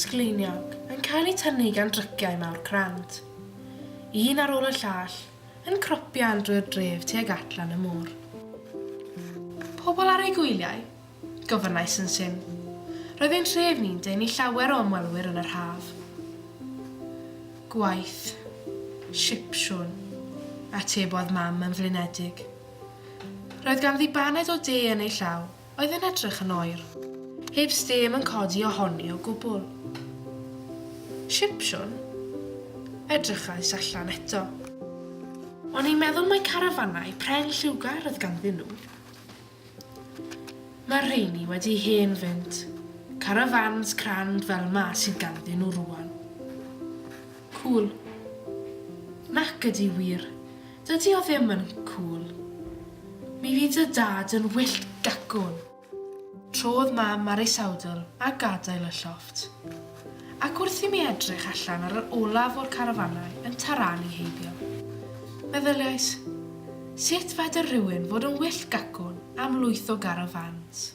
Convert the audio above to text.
sgleiniog yn cael ei tynnu gan dryciau mawr crant. Un ar ôl y llall yn cropian drwy'r dref tuag atlan y môr. Pobl ar ei gwyliau, gofynnais yn syn. Roedd ein tref ni'n denu llawer o ymwelwyr yn yr haf. Gwaith, sipsiwn, atebodd mam yn flinedig. Roedd ganddi baned o de yn ei llaw, oedd yn edrych yn oer, heb stem yn codi ohoni o gwbl. Sipsiwn, edrychais allan eto. O'n i'n meddwl mae carafannau pren lliwgar oedd ganddyn nhw. Mae'r rheini wedi hen fynd, carafans crand fel ma sydd ganddyn nhw rwan. Cŵl. Nac ydi wir, dydy o ddim yn cŵl. Mi fydd y dad yn wyllt gacwn. Trodd mam ar ei sawdl a gadael y llofft. Ac wrth i mi edrych allan ar yr olaf o'r carafannau yn taranu heibio. Meddyliais, sut fed y rhywun fod yn wyllt gacwn am lwyth o garafans?